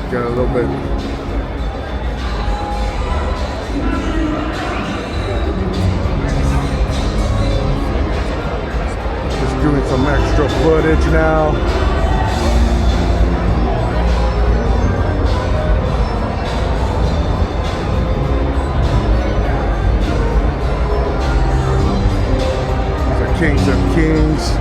Get a little bit. Just doing some extra footage now. Kings of Kings.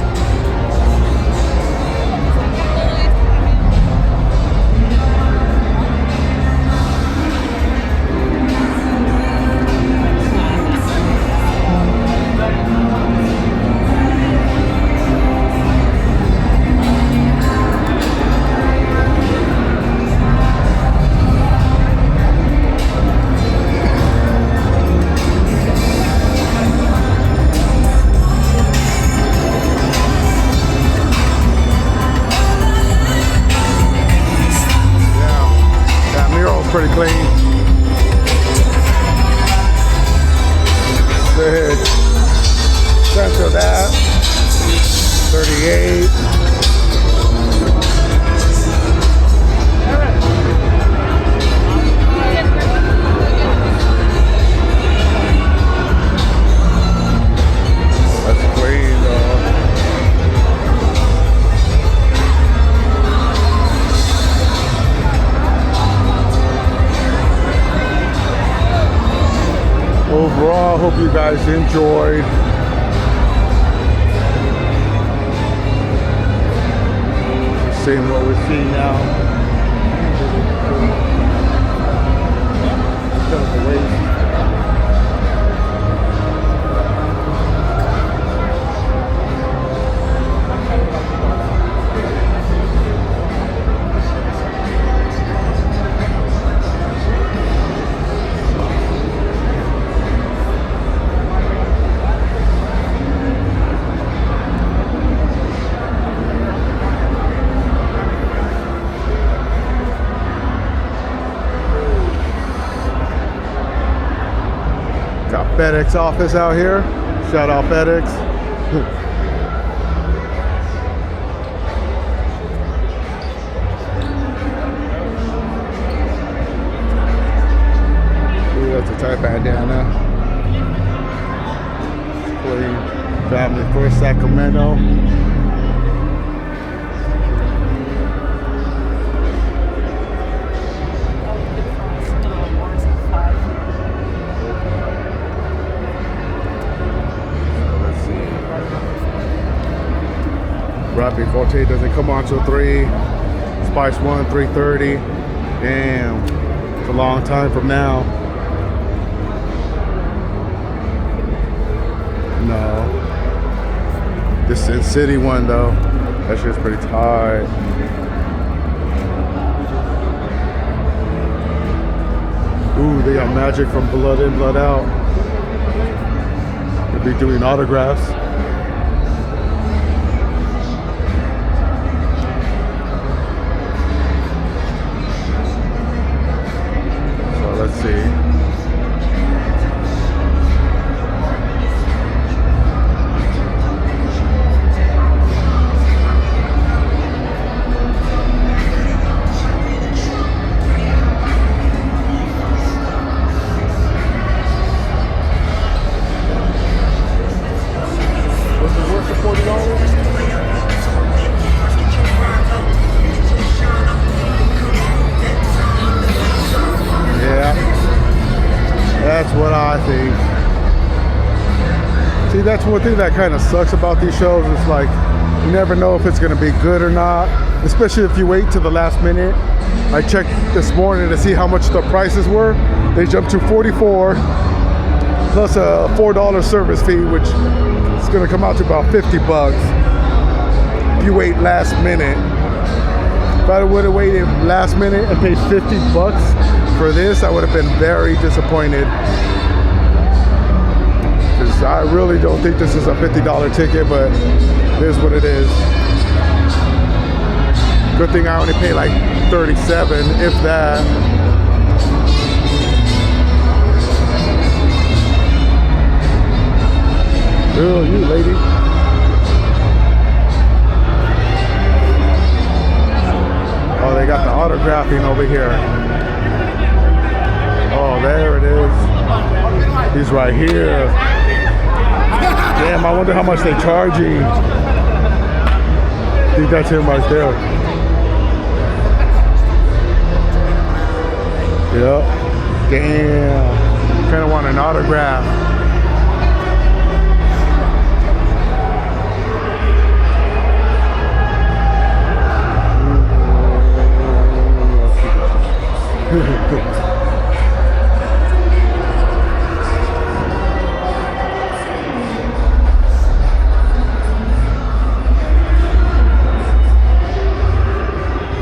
Pretty clean. Sick. Center that. 38. That's clean though. Overall, hope you guys enjoyed. Seeing what we're seeing now. FedEx office out here. Shout out FedEx. Ooh, that's a tight bandana. Clean. Family First Sacramento. Rapid Forte doesn't come on till 3. Spice 1, 3:30. Damn, it's a long time from now. No. This Sin City one though, that shit's pretty tight. Ooh, they got Magic from Blood In, Blood Out. They'll be doing autographs. Let's see. Was it worth the $40? That's what I think. See, that's one thing that kind of sucks about these shows. It's like, you never know if it's going to be good or not, especially if you wait to the last minute. I checked this morning to see how much the prices were. They jumped to $44 plus a $4 service fee, which is going to come out to about $50 if you wait last minute. If I would have waited last minute and paid $50 for this, I would have been very disappointed. Because I really don't think this is a $50 ticket, but it is what it is. Good thing I only paid like $37, if that. Oh, you lady. Oh, they got the autographing over here. Oh, there it is. He's right here. Damn, I wonder how much they charging. I think that's him right there. Yep. Damn. Kind of want an autograph.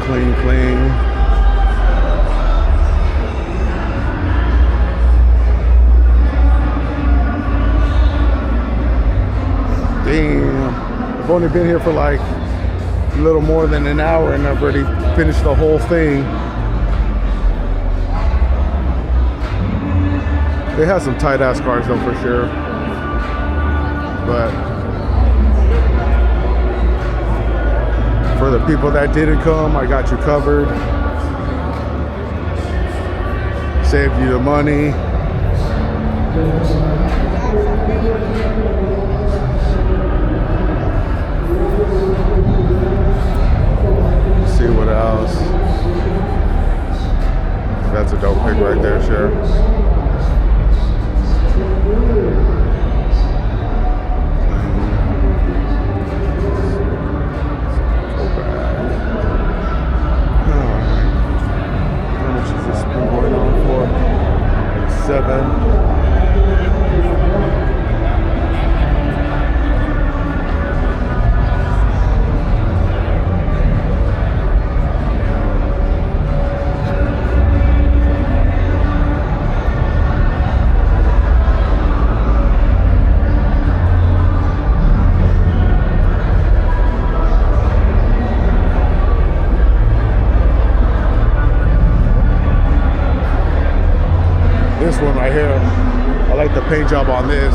Clean, clean. Damn. I've only been here for like a little more than an hour and I've already finished the whole thing. They have some tight ass cars though for sure. But for the people that didn't come, I got you covered. Saved you the money. Let's see what else. That's a dope pick right there, sure. This one right here, I like the paint job on this.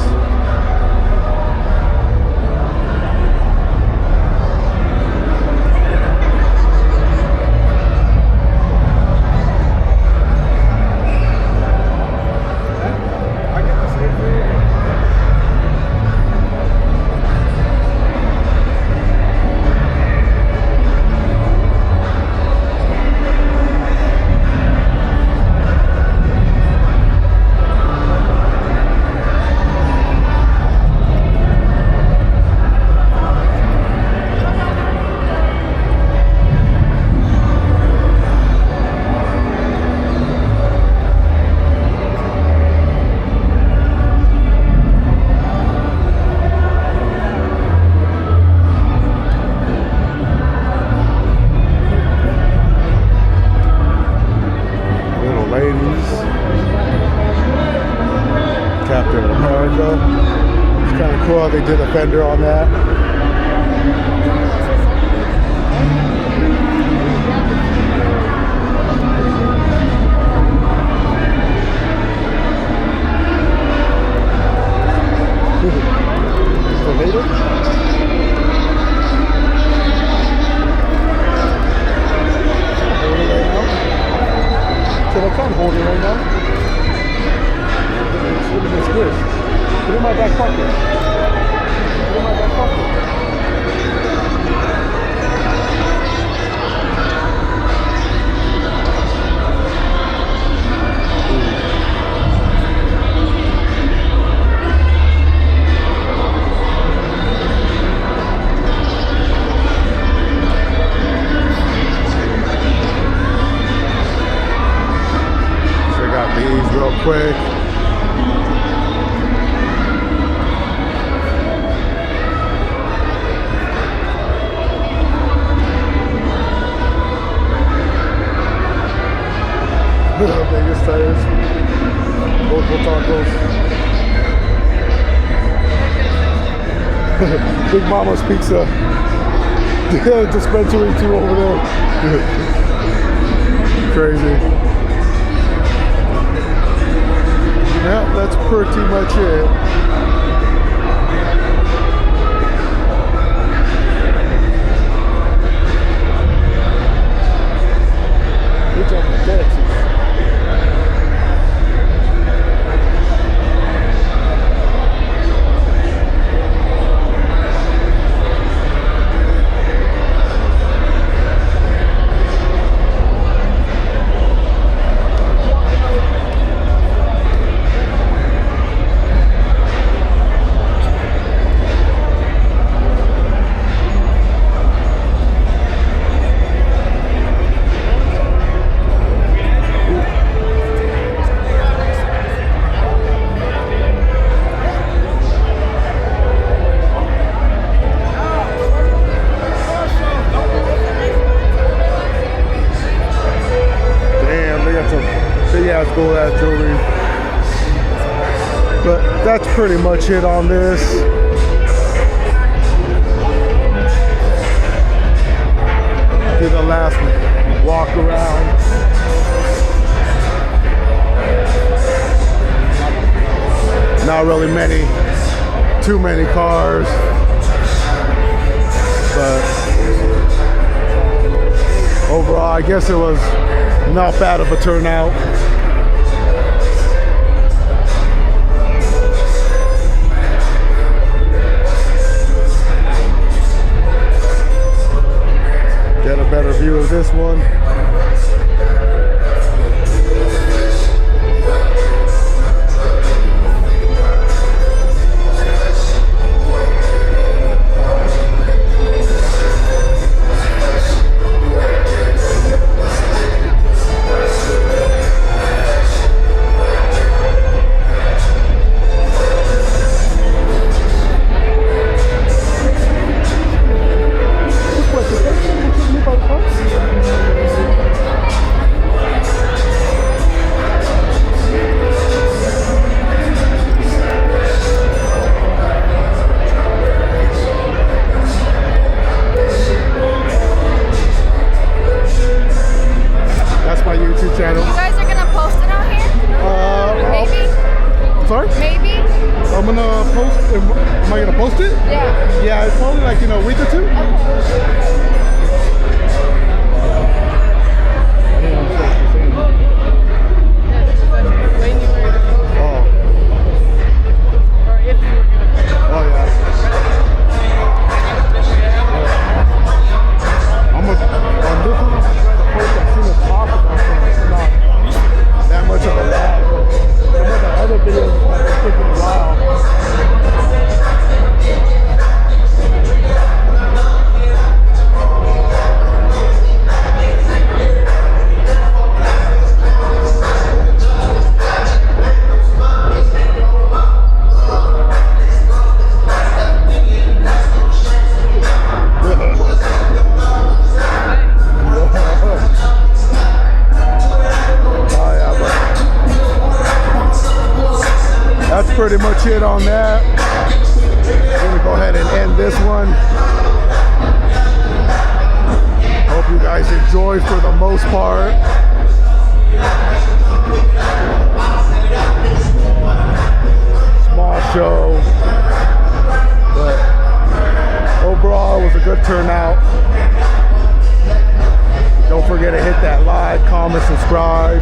Captain America. It's kind of cool how they did a fender on that. So later? Hold it right now. So I can't hold it right now. Look at this grip. Put it in my back pocket. Put it in my back pocket. Check out these real quick. Vegas tires, local tacos. Big Mama's Pizza. Dispensary too over there. Crazy. Yeah, that's pretty much it. cool that jewelry. But that's pretty much it on this. Do the last walk around. Not really too many cars, but overall I guess it was not bad of a turnout. Get a better view of this one. Channel. You guys are gonna post it on here? Maybe. Sorry? Maybe. I'm gonna post. Am I gonna post it? Yeah. Yeah, it's probably like in a week or two. Okay. That's pretty much it on that. I'm gonna go ahead and end this one. Hope you guys enjoyed for the most part. Small show, but overall it was a good turnout. Don't forget to hit that like, comment, subscribe.